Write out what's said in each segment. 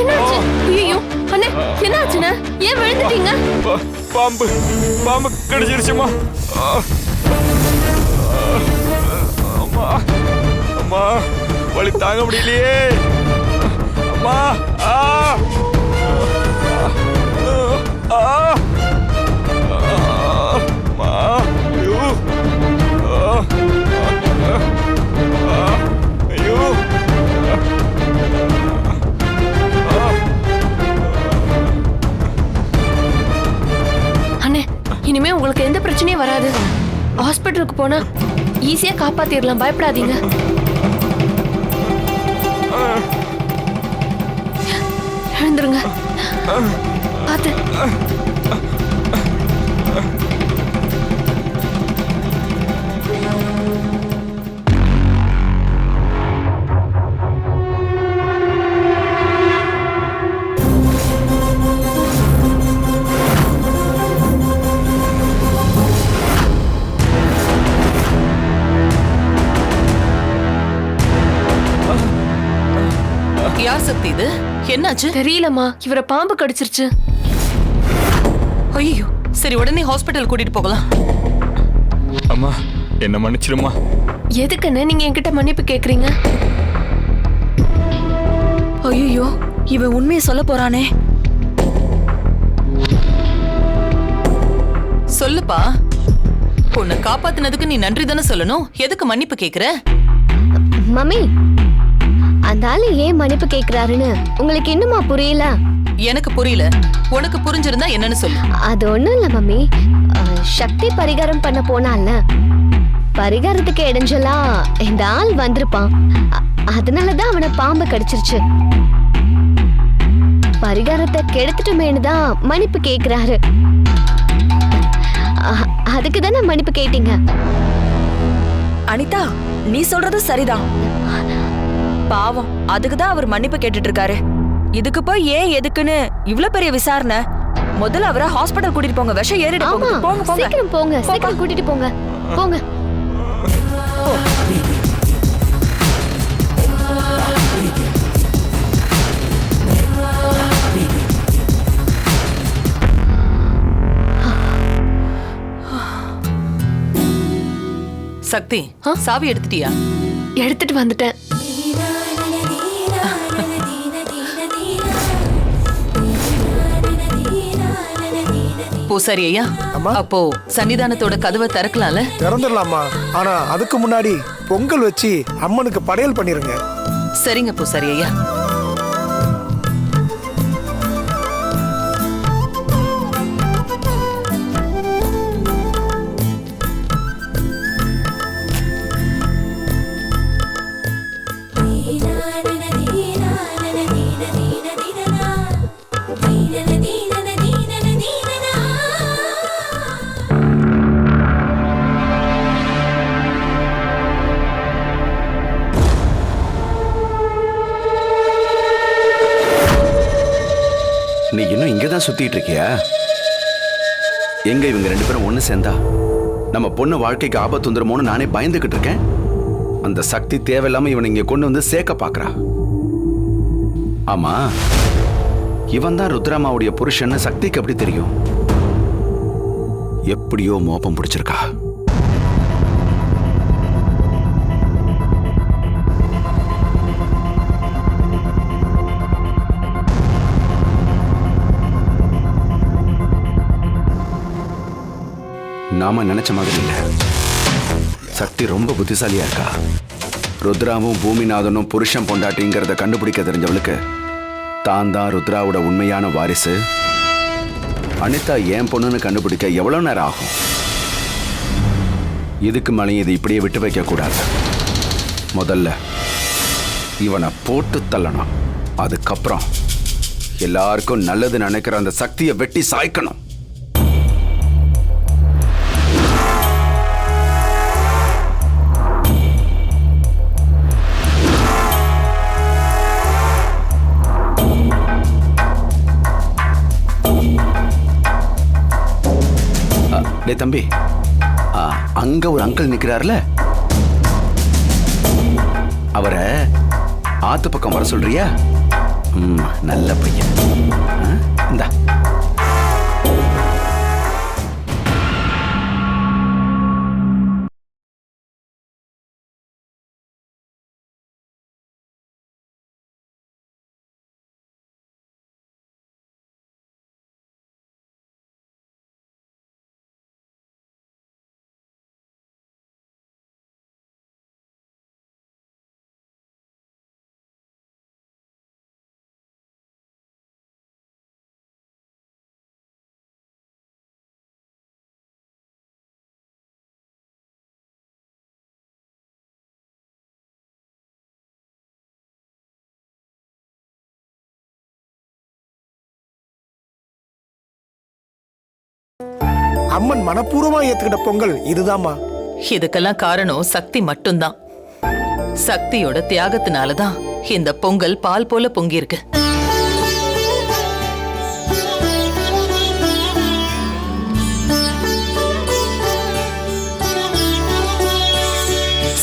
என்னாச்சு? ஐயோ அண்ணே, என்னாச்சுண்ணே? ஏன் விழுந்துட்டீங்க? பாம்பு பாம்பு கடிச்சிருச்சுமா. அம்மா அம்மா, வலி தாங்க முடியலையே அம்மா. இனிமே உங்களுக்கு எந்த பிரச்சனையும் வராது. ஹாஸ்பிட்டலுக்கு போனா ஈஸியா காப்பாத்திடலாம், பயப்படாதீங்க. எழுந்துருங்க, பாத்து. யார் சக்தி இது? என்னாச்சு? தெரியலம்மா, இவரை பாம்பு கடிச்சிருச்சு. ஐயோ, சரி உடனே ஹாஸ்பிட்டல் கூட்டிட்டு போகலாம். அம்மா என்ன மன்னிச்சிருமா. எதுக்குன்னு நீங்க என்கிட்ட மன்னிப்பு கேக்குறீங்க? ஐயோ, இவன் உண்மையை சொல்ல போறானே. சொல்லுப்பா, உன்னை காப்பாத்தினதுக்கு நீ நன்றி தானே சொல்லணும். எதுக்கு மன்னிப்பு கேக்குற? மம்மி, அந்த ஆளு ஏன் மன்னிப்பு கேக்குறாருன்னு உங்களுக்கு இன்னுமா புரியல? எனக்கு புரியல. உனக்கு புரிஞ்சிருந்தா என்னன்னு சொல்லு. அது ஒண்ணும் இல்ல மம்மி, சக்தி பரிகாரம் பண்ண போனால பரிகாரத்துக்கு இடைஞ்சலா இந்த ஆள் வந்திருப்பான். அதனாலதான் அவனை பாம்பு கடிச்சிருச்சு. பரிகாரத்தை கெடுத்துட்டுமேனு தான் மன்னிப்பு கேக்குறாரு. அதுக்கு தானே மன்னிப்பு கேட்டீங்க. அனிதா, நீ சொல்றது சரிதான். பாவம், அதுக்குதான் அவர் மன்னிப்பு கேட்டுட்டு இருக்காரு. இதுக்கு போய் ஏன் எதுக்குன்னு இவ்ளோ பெரிய விசாரணை. முதல்ல அவரை ஹாஸ்பிடல் கூட்டிட்டு போங்க. விஷம் ஏறிட போங்க. போங்க போங்க, சீக்கிரம் போங்க, சீக்கிரம் கூட்டிட்டு போங்க. போங்க. சக்தி, சாவி எடுத்துட்டியா? எடுத்துட்டு வந்துட்டேன். பூசாரி ஐயா, அப்போ சன்னிதானத்தோட கதவை திறக்கலாம்ல? திறந்துடலாமா? ஆனா அதுக்கு முன்னாடி பொங்கல் வச்சு அம்மனுக்கு படையல் பண்ணிருங்க. சரிங்க பூசாரி ஐயா. நீ இன்னும் இங்கதான் சுத்திட்டு இருக்கியா? எங்க இவங்க ரெண்டு பேரும் ஒண்ணு சேர்ந்தா நம்ம பொண்ணு வாழ்க்கைக்கு ஆபத்து வந்துருமோன்னு நானே பயந்துகிட்டு இருக்கேன். அந்த சக்தி தேவையில்லாம இவனை இங்க கொண்டு வந்து சேர்க்க பாக்குறா. ஆமா, இவன் தான் ருத்ராமாவுடைய புருஷன்னு சக்திக்கு எப்படி தெரியும்? எப்படியோ மோப்பம் பிடிச்சிருக்கா. நாம நினைச்ச மாதிரி இல்ல. சக்தி ரொம்ப புத்திசாலியா இருக்கா. ருத்ராவும் பூமிநாதனும் புருஷன் பொண்டாட்டிங்கிறத கண்டுபிடிக்க தெரிஞ்சவளுக்கு தான் தான் ருத்ராவோட உண்மையான வாரிசு. அனிதா ஏன் பொண்ணுன்னு கண்டுபிடிக்க எவ்வளவு நேரம் ஆகும்? இதுக்கு மேலே இது இப்படியே விட்டு வைக்க கூடாது. முதல்ல இவனை போட்டு தள்ளணும். அதுக்கப்புறம் எல்லாருக்கும் நல்லது நினைக்கிற அந்த சக்தியை வெட்டி சாய்க்கணும். தம்பி, அங்க ஒரு அங்கிள் நிக்கிறார்ல, அவரை ஆத்து பக்கம் வர சொல்றியா? நல்ல பையன். இந்தா. அம்மன் மனப்பூர்வமா ஏத்துக்கிட்ட பொங்கல் இதுதாம்மா. இதுக்கெல்லாம் காரணம் சக்தி மட்டும்தான். சக்தியோட தியாகத்தினாலதான் இந்த பொங்கல் பால் போல பொங்கியிருக்கு.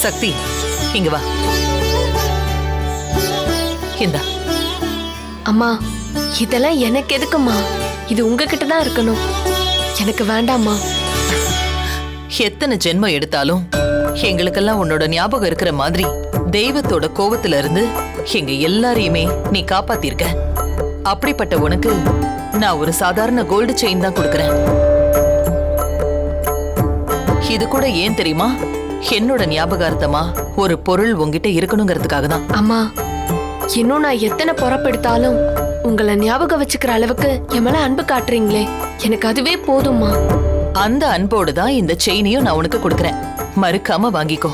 சக்தி, இங்க வா. இந்தா. அம்மா, இதெல்லாம் எனக்கு எதுக்குமா? இது உங்ககிட்ட தான் இருக்கணும். எனக்கு வேண்டாம்மா. எத்தனை ஜென்மம் எடுத்தாலும் எங்களுக்கெல்லாம் உன்னோட ஞாபகம் இருக்கிற மாதிரி தெய்வத்தோட கோவத்துல இருந்து எங்க எல்லாரையுமே நீ காப்பாத்திருக்க. அப்படிப்பட்ட உனக்கு நான் ஒரு சாதாரண கோல்டு செயின் தான் கொடுக்கறேன். இது கூட ஏன் தெரியுமா? என்னோட ஞாபகார்த்தமா ஒரு பொருள் உங்ககிட்ட இருக்கணுங்கிறதுக்காக தான். அம்மா, இன்னும் நான் எத்தனை பொறப்பெடுத்தாலும் உங்களை ஞாபகம் வச்சுக்கிற அளவுக்கு என் மேல அன்பு காட்டுறீங்களே, எனக்கு அதுவே போதும்மா. அந்த அன்போடு தான் இந்த செயினையும் நான் உனக்கு கொடுக்கறேன். மறுக்காம வாங்கிக்கோ.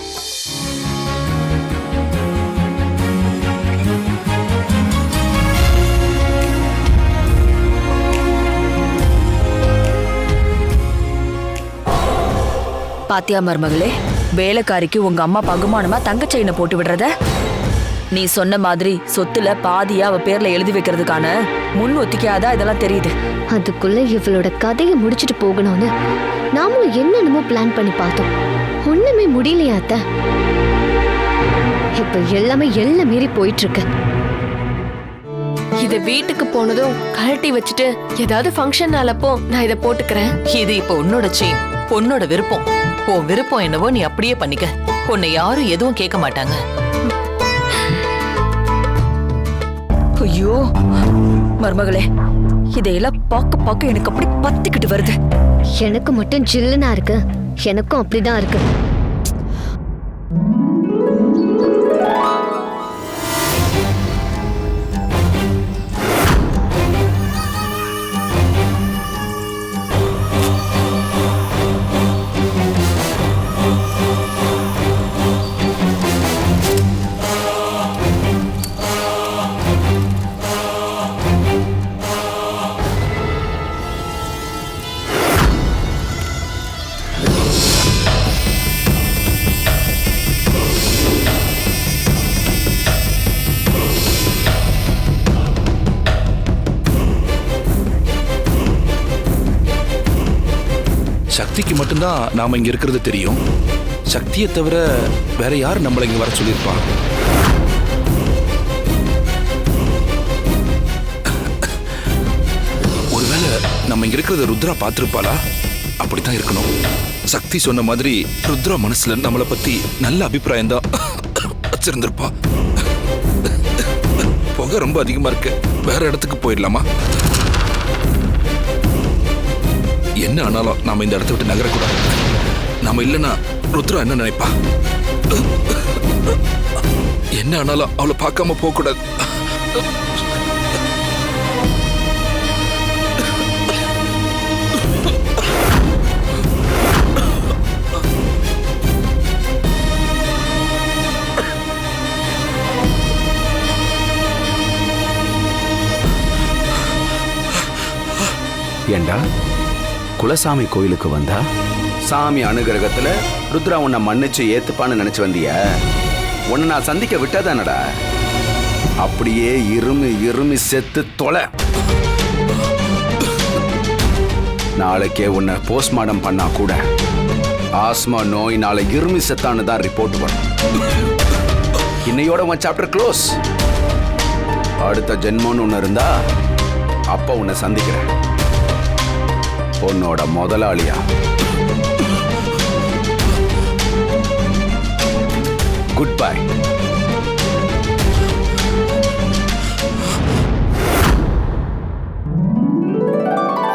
பாத்தியா மருமகளே, வேலைக்காரிக்கு உங்க அம்மா பகுமானமா தங்க செயினை போட்டு விடுறத? நீ சொன்ன மாதிரி சொத்துல பாதியா அவ பேர்ல எழுதி வைக்கிறதுக்கான முன் ஒத்திக்கையாதான் இதெல்லாம் தெரியுது. அதுக்குள்ள இவளோட கதையை முடிச்சிட்டு போகணும்னு நாமளும் என்னென்னமோ பிளான் பண்ணி பார்த்தோம். ஒண்ணுமே முடியலையா அத்தை? இப்ப எல்லாமே எல்லாம் மீறி போயிட்டு இருக்கு. இத வீட்டுக்கு போனதும் கழட்டி வச்சுட்டு ஏதாவது ஃபங்க்ஷன் நாளப்போ நான் இதை போட்டுக்கிறேன். இது இப்ப உன்னோட செயின், உன்னோட விருப்பம். உன் விருப்பம் என்னவோ நீ அப்படியே பண்ணிக்க. உன்னை யாரும் எதுவும் கேட்க மாட்டாங்க. ஐயோ மருமகளே, இதையெல்லாம் பார்க்க எனக்கு அப்படி பத்திக்கிட்டு வருது. எனக்கு மட்டும் ஜில்லுனா இருக்கு, எனக்கும் அப்படிதான் இருக்கு. சக்திக்கு மட்டும்தான் நாம இங்க இருக்கிறது தெரியும். சக்தியை தவிர வேற யார் நம்மள இங்க வர சொல்லியிருப்பா? ஒருவேளை நம்ம இங்க இருக்கிறத ருத்ரா பார்த்திருப்பாளா? அப்படித்தான் இருக்கணும். சக்தி சொன்ன மாதிரி ருத்ரா மனசுல நம்மளை பத்தி நல்ல அபிப்பிராயம் தான் வச்சிருந்திருப்பா. புகை ரொம்ப அதிகமா இருக்கு, வேற இடத்துக்கு போயிடலாமா? என்ன ஆனாலும் நாம இந்த இடத்த விட்டு நகரக்கூடாது. நாம இல்லைன்னா ருத்ரா என்ன நினைப்பா? என்ன ஆனாலும் அவளை பார்க்காம போக கூடாது. ஏண்டா குலசாமி கோயிலுக்கு வந்தா சாமி அனுகிரகத்துல ருத்ரா உன்னை மன்னிச்சு ஏத்துப்பான்னு நினைச்சு வந்திய? உன்னை நான் சந்திக்க விட்டாதானடா? அப்படியே இருமி செத்து தொலை. நாளைக்கே உன்னை போஸ்ட்மார்டம் பண்ணா கூட ஆஸ்மா நோயினால இருமி செத்தான்னு தான் ரிப்போர்ட் வரும். இன்னையோட உன் சாப்டர் க்ளோஸ். அடுத்த ஜென்மம்னு ஒன்று இருந்தா அப்ப உன்னை சந்திக்கிறேன். உன்னோட முதலாளியா. Good bye.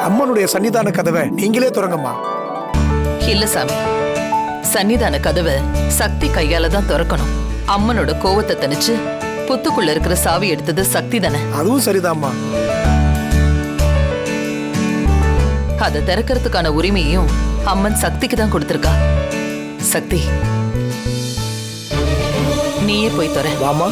அம்மனுடைய சன்னிதான கதவை நீங்களே திறங்கம்மா. இல்ல சாமி, சன்னிதான கதவை சக்தி கையால தான் திறக்கணும். அம்மனோட கோவத்தை தணிச்சு புத்துக்குள்ள இருக்கிற சாவி எடுத்தது சக்தி தானே. அதுவும் சரிதாம்மா. அதை திறக்கிறதுக்கான உரிமையும் அம்மன் சக்திக்கு தான் கொடுத்திருக்கா. சக்தி, நீயே போய் தர. வாமா.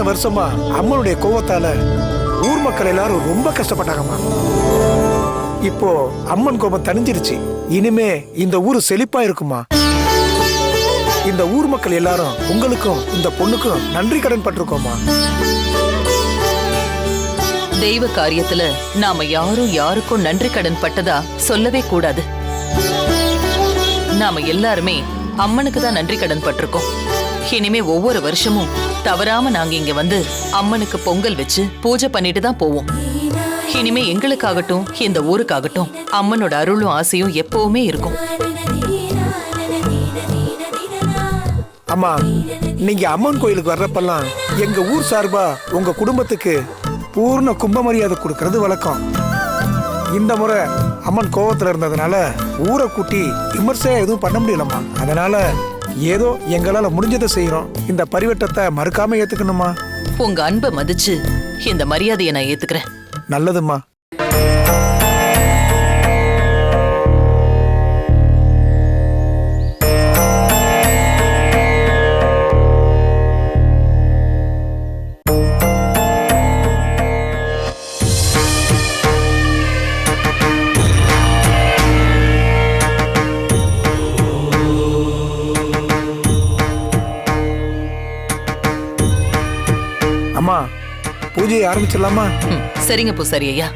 வருஷமா அம்மனுடைய கோவத்தால ஊர் மக்கள் எல்லாரும் ரொம்ப கஷ்டப்பட்டாங்கம்மா. இப்போ அம்மன் கோபம் தணிஞ்சிருச்சு. இனிமே இந்த ஊரு செழிப்பா இருக்குமா. இந்த ஊர் மக்கள் எல்லாரும் உங்களுக்கும் இந்த பொண்ணுக்கும் நன்றி கடன் பட்டிருக்கோமா. தெய்வ காரியத்துல நாம யாரும் யாருக்கும் நன்றி கடன் பட்டதா சொல்லவே கூடாது. நாம எல்லாருமே அம்மனுக்கு தான் நன்றி கடன் பட்டிருக்கோம். இனிமே ஒவ்வொரு வருஷமும் தவறாம நாங்க இங்க வந்து அம்மனுக்கு பொங்கல் வச்சு பூஜை பண்ணிட்டு தான் போவோம். இனிமே எங்களுக்காகட்டும் இந்த ஊருக்காகட்டும் அம்மனோட அருளும் ஆசையும் எப்பவுமே இருக்கும். அம்மா, நீங்க அம்மன் கோயிலுக்கு வர்றப்பெல்லாம் எங்க ஊர் சார்பா உங்க குடும்பத்துக்கு பூர்ண கும்ப மரியாதை கொடுக்கறது வழக்கம். இந்த முறை அம்மன் கோவத்துல இருந்ததுனால ஊரை கூட்டி விமர்சையா எதுவும் பண்ண முடியலம்மா. அதனால ஏதோ எங்களால முடிஞ்சதை செய்யறோம். இந்த பரிவட்டத்தை மறுக்காம ஏத்துக்கணுமா. உங்க அன்பை மதிச்சு இந்த மரியாதையை நான் ஏத்துக்கிறேன். நல்லதும்மா. அம்மா, பூஜையை ஆரம்பிச்சிடலாமா? சரிங்க பூசாரி ஐயா.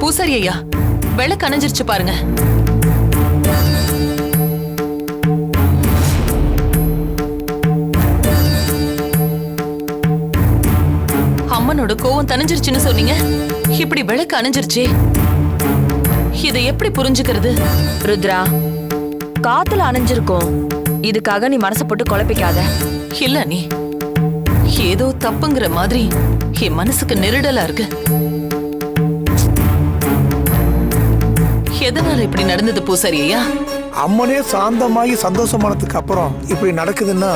பூசாரி ஐயா, விளக்கு அணைஞ்சிருச்சு பாருங்க. அம்மனோட கோவம் தணிஞ்சிருச்சுன்னு சொன்னீங்க. இப்படி விளக்கு அணைஞ்சிருச்சே, இதை எப்படி புரிஞ்சுக்கிறது? ருத்ரா, காத்துல அணைஞ்சிருக்கும். இதுக்காக நீ மனசை போட்டு குழப்பிக்காத. இல்ல, நீ ஏதோ தப்புங்கிற மாதிரி என் மனசுக்கு நெருடலா இருக்கு. எதனால இப்படி நடந்தது பூசாரி ஐயா? அம்மனே சாந்தமாகி சந்தோஷமானதுக்கு அப்புறம் இப்படி நடக்குதுன்னா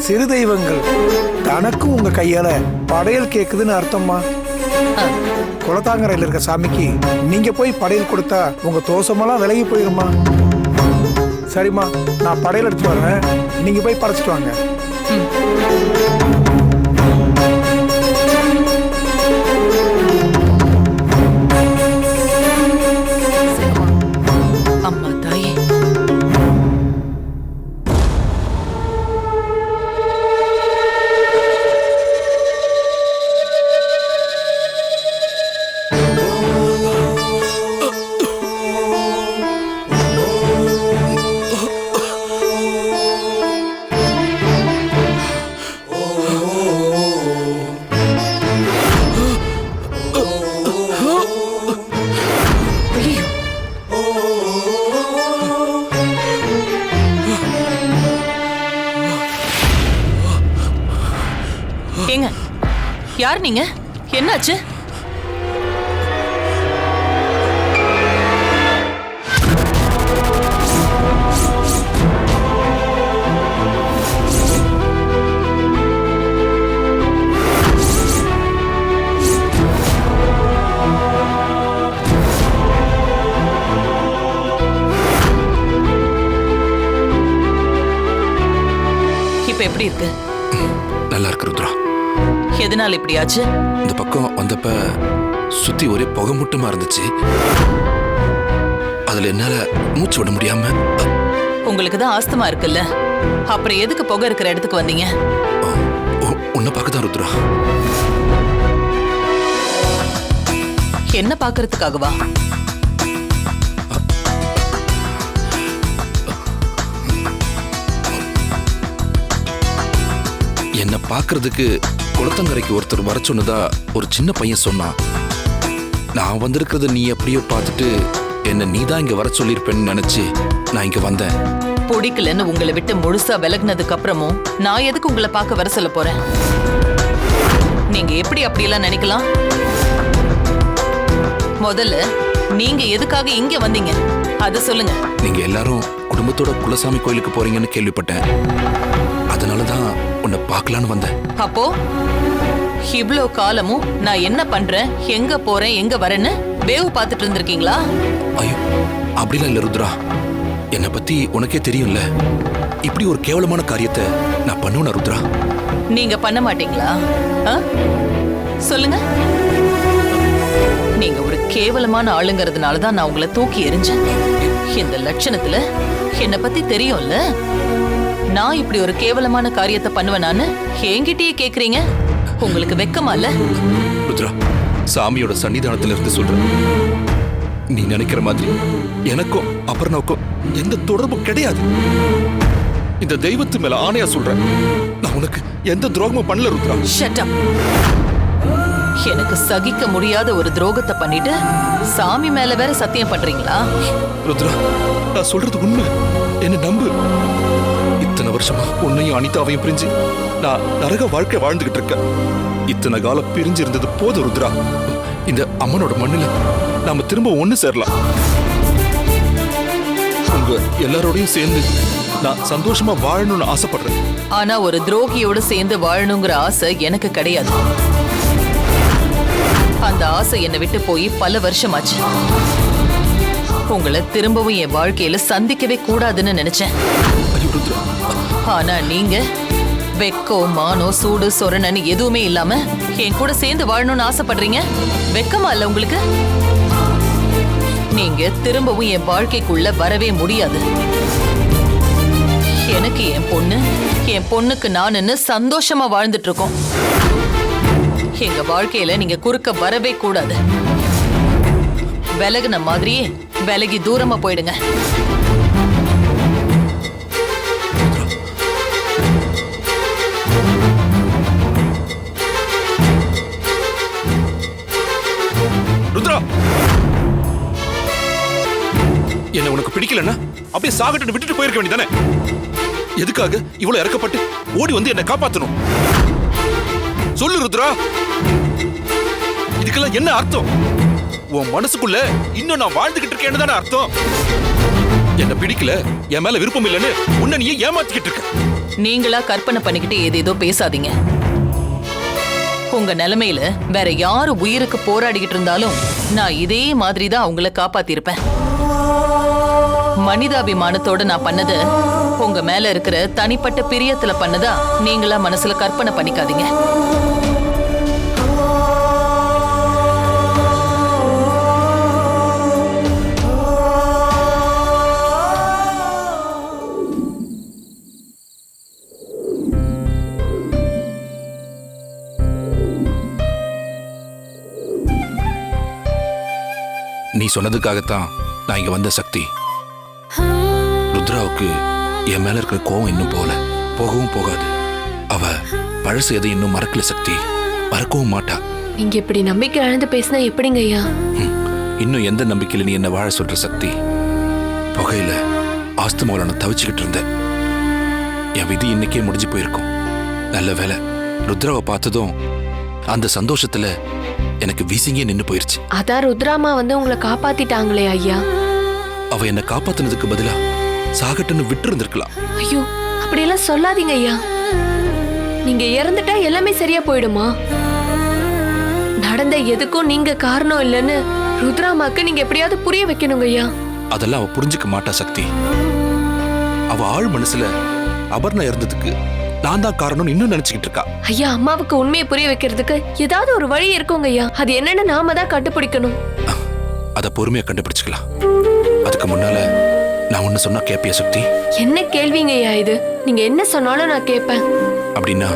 சிறு தெய்வங்கள் தனக்கும் உங்க கையால படையல் கேக்குதுன்னு அர்த்தம்மா. குலத்தாங்கரையில் இருக்க சாமிக்கு நீங்க போய் படையல் கொடுத்தா உங்க தோஷமெல்லாம் விலகி போயிருமா. சரிம்மா, நான் படையல் எடுத்து வரேன். நீங்க போய் படைச்சிட்டு வாங்க. அம்மா தாயே, யார் நீங்க? என்னாச்சு? இப்ப எப்படி இருக்கு? நல்லா இருக்கு ருத்ரா. எதனால இப்படி ஆச்சு? இந்த பக்கம் வந்தப்ப சுத்தி ஒரே புகை மூட்டமா இருந்துச்சு. அதுல என்னால மூச்சு விட முடியாம உங்களுக்கு தான் ஆஸ்துமா இருக்குல்ல, அப்புறம் எதுக்கு புகை இருக்கிற இடத்துக்கு வந்தீங்க? உன்னை பார்க்கதான் ருத்ரா. என்ன பாக்குறதுக்காகவா? என்ன பார்க்கறதுக்கு குளத்தங்கரைக்கு ஒருத்தர் வர சொன்னதா ஒரு சின்ன பையன் சொன்னான். நான் வந்திருக்கிறத நீ எப்படியோ பார்த்துட்டு என்ன நீதான் இங்க வர சொல்லியிருப்பேன்னு நினைச்சு நான் இங்க வந்தேன். பிடிக்கலன்னு உங்களை விட்டு முழுசா விலகினதுக்கு அப்புறமும் நான் எதுக்கு உங்களை பார்க்க வர சொல்ல போறேன்? நீங்க எப்படி அப்படியெல்லாம் நினைக்கலாம்? முதல்ல நீங்க எதுக்காக இங்க வந்தீங்க அத சொல்லுங்க. நீங்க எல்லாரும் குடும்பத்தோட குலசாமி கோயிலுக்கு போறீங்கன்னு கேள்விப்பட்டேன். அதனாலதான் உன்னை பார்க்கலான்னு வந்தேன். அப்போ இவ்ளோ காலமும் நான் என்ன பண்றேன், எங்க போறேன், எங்க வரேன்னு வேவு பார்த்துட்டு இருந்திருக்கீங்களா? ஐயோ, அப்படிலாம் இல்ல ருத்ரா. என்னை பத்தி உனக்கே தெரியும்ல. இப்படி ஒரு கேவலமான காரியத்தை நான் பண்ணுவேனா ருத்ரா? நீங்க பண்ண மாட்டீங்களா? சொல்லுங்க. நீங்க ஒரு கேவலமான ஆளுங்கிறதுனால தான் நான் உங்களை தூக்கி எறிஞ்சேன். இந்த லட்சணத்துல என்னை பத்தி தெரியும்ல. நான் இப்படி ஒரு கேவலமான காரியத்தை பண்ணுவேனான்னு என்கிட்டயே கேக்குறீங்க. உங்களுக்கு வெக்கமா இல்ல? ருத்ரா, சாமியோட சன்னிதானத்துல இருந்து சொல்றேன். நீ நினைக்கிற மாதிரி எனக்கும் அபர்ணாவுக்கும் எந்த தொடர்பும் கிடையாது. இந்த தெய்வத்து மேல ஆணையா சொல்றேன், நான் உனக்கு எந்த துரோகமும் பண்ணல ருத்ரா. Shut up. எனக்கு சகிக்க முடியாத ஒரு துரோகத்தை பண்ணிட்டு சாமி மேல வேற சத்தியம் பண்றீங்களா? ருத்ரா, நான் சொல்றது உண்மை, என்ன நம்பு. இத்தனை வருஷமா உன்னையும் அனிதாவையும் பிரிஞ்சு நான் நரக வாழ்க்கை வாழ்ந்துகிட்டு இருக்கேன். இத்தனை காலம் பிரிஞ்சு இருந்தது போதும் ருத்ரா. இந்த அம்மனோட மண்ணுல நாம திரும்ப ஒண்ணு சேரலாம். உங்க எல்லாரோடையும் சேர்ந்து நான் சந்தோஷமா வாழணும்னு ஆசைப்படுறேன். ஆனா ஒரு துரோகியோட சேர்ந்து வாழணுங்கிற ஆசை எனக்கு கிடையாது. அந்த ஆசை என்னை விட்டு போய் பல வருஷமாச்சு. உங்களை திரும்பவும் என் வாழ்க்கையில சந்திக்கவே கூடாதுன்னு நினைச்சேன். ஐயோ ருத்ரா. ஆனா நீங்க வெக்கோ மானோ சூடு சொரணன்னு எதுவுமே இல்லாம என் கூட சேர்ந்து வாழணும்னு ஆசைப்படுறீங்க. வெக்கமா இல்ல உங்களுக்கு? நீங்க திரும்பவும் என் வாழ்க்கைக்குள்ள வரவே முடியாது. எனக்கு என் பொண்ணுக்கு நானுன்னு சந்தோஷமா வாழ்ந்துட்டு இருக்கோம். எங்க வாழ்க்கையில நீங்க குறுக்க வரவே கூடாது. விலகுன மாதிரியே விலகி தூரமா போயிடுங்க. ருத்ரா, என்ன உனக்கு பிடிக்கலன்னா அப்படியே சாகட்டு விட்டுட்டு போயிருக்க வேண்டியதானே? எதுக்காக இவ்வளவு இறக்கப்பட்டு ஓடி வந்து என்ன காப்பாத்தணும்? சொல்லு ருத்ரா, இதுக்கெல்லாம் என்ன அர்த்தம்? உன் மனசுக்குள்ள இன்னும் நான் வாழ்ந்துகிட்டு இருக்கேன்னு தானே அர்த்தம்? என்ன பிடிக்கல, என் மேல விருப்பம் இல்லைன்னு உன்னை நீ ஏமாத்திக்கிட்டு இருக்க. நீங்களா கற்பனை பண்ணிக்கிட்டு ஏதேதோ பேசாதீங்க. உங்க நிலைமையில வேற யாரு உயிருக்கு போராடிக்கிட்டு இருந்தாலும் நான் இதே மாதிரி தான் அவங்கள காப்பாத்திருப்பேன். மனிதாபிமானத்தோட நான் பண்ணது உங்க மேல இருக்கிற தனிப்பட்ட பிரியத்துல பண்ணதா நீங்களா மனசுல கற்பனை பண்ணிக்காதீங்க. நீ சொன்னதுக்காகத்தான் நான் இங்க வந்த சக்தி. ருத்ராவுக்கு என் மேல இருக்கிற கோவம் இன்னும் போகவும் போகாது. அவ பழசு எதை இன்னும் மறக்கல சக்தி, மறக்கவும் மாட்டா. நீங்க இப்படி நம்பிக்கை இழந்து பேசினா எப்படிங்க ஐயா? இன்னும் எந்த நம்பிக்கையில நீ என்ன வாழ சொல்ற சக்தி? புகையில ஆஸ்துமாவில நான் தவிச்சுக்கிட்டு இருந்தேன். என் விதி இன்னைக்கே முடிஞ்சு போயிருக்கும். நல்ல வேலை, ருத்ராவை பார்த்ததும் அந்த சந்தோஷத்துல எனக்கு வீசிங்கே நின்னு போயிருச்சு. அதான் ருத்ராமா வந்து உங்களை காப்பாத்திட்டாங்களே ஐயா. அவ என்னை காப்பாத்தினதுக்கு பதிலா சாகட்டுன்னு விட்டு இருந்திருக்கலாம். ஐயோ அப்படியெல்லாம் சொல்லாதீங்க ஐயா. நீங்க இறந்துட்டா எல்லாமே சரியா போயிடுமா? நடந்த எதுக்கும் நீங்க காரணம் இல்லைன்னு ருத்ராமாக்கு நீங்க எப்படியாவது புரிய வைக்கணுங்க ஐயா. அதெல்லாம் அவ புரிஞ்சுக்க மாட்டா சக்தி. அவ ஆள் மனசுல அபர்ணா இறந்ததுக்கு நான் தான் காரணம் இன்னும் நினைச்சுக்கிட்டு இருக்கா. ஐயா அம்மாவுக்கு உண்மையை புரிய வைக்கிறதுக்கு ஏதாவது ஒரு வழி இருக்குங்க ஐயா. அது என்னன்னு நாம தான் கண்டுபிடிக்கணும். அத பொறுமையா கண்டுபிடிச்சுக்கலாம். அதுக்கு முன்னால நான் ஒண்ணு சொன்னா கேப்பியா சக்தி? என்ன கேள்விங்க ஐயா இது? நீங்க என்ன சொன்னாலும் நான் கேட்பேன். அப்படின்னா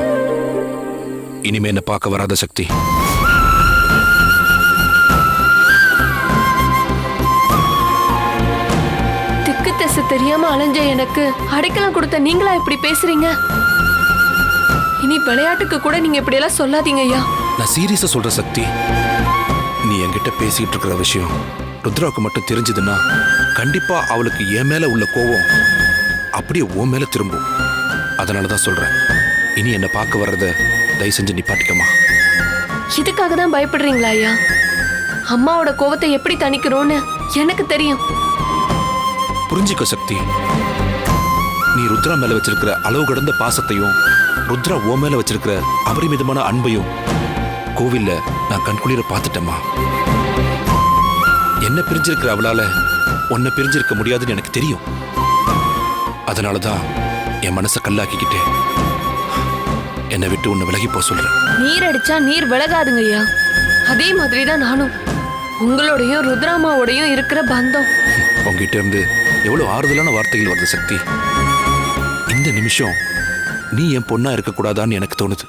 இனிமே என்ன பார்க்க வராத சக்தி? திக்கு திசை தெரியாம அலைஞ்ச எனக்கு அடைக்கலம் கொடுத்த நீங்களா இப்படி பேசுறீங்க? இனி விளையாட்டுக்கு கூட நீங்க இப்படி எல்லாம் சொல்லாதீங்க ஐயா. நான் சீரியஸா சொல்ற சக்தி. நீ என்கிட்ட பேசிட்டு இருக்கிற விஷயம் ருத்ராவுக்கு மட்டும் தெரிஞ்சதுன்னா கண்டிப்பா அவளுக்கு என் மேல உள்ள கோவம் அப்படியே உன் மேல திரும்பும். அதனாலதான் சொல்றேன், இனி என்ன பார்க்க வர்றத தயவு செஞ்சு நிப்பாட்டிக்கமா. இதுக்காக தான் பயப்படுறீங்களா ஐயா? அம்மாவோட கோவத்தை எப்படி தணிக்கணும்னு எனக்கு தெரியும். புரிஞ்சுக்க சக்தி. நீ ருத்ரா மேல வச்சிருக்கிற அளவு கடந்த பாசத்தையும் ருத்ரா ஓ மேல வச்சிருக்கிற அபரிமிதமான அன்பையும் கோவில்ல நான் கண்குளிர பார்த்துட்டேம்மா. என்ன பிரிஞ்சிருக்கிற அவளால உன்னை பிரிஞ்சிருக்க முடியாதுன்னு எனக்கு தெரியும். அதனாலதான் என் மனசை கல்லாக்கிக்கிட்டே என்னை விட்டு உன்னை விலகி போக சொல்றேன். நீர் அடிச்சா நீர் விலகாதுங்க ஐயா. அதே மாதிரிதான் நானும். உங்களோடையும் ருத்ராமாவோடையும் இருக்கிற பந்தம். உங்ககிட்ட இருந்து எவ்வளவு ஆறுதலான வார்த்தைகள் வருது சக்தி. இந்த நிமிஷம் நீ என் பொண்ணா இருக்கக்கூடாதான்னு எனக்கு தோணுது.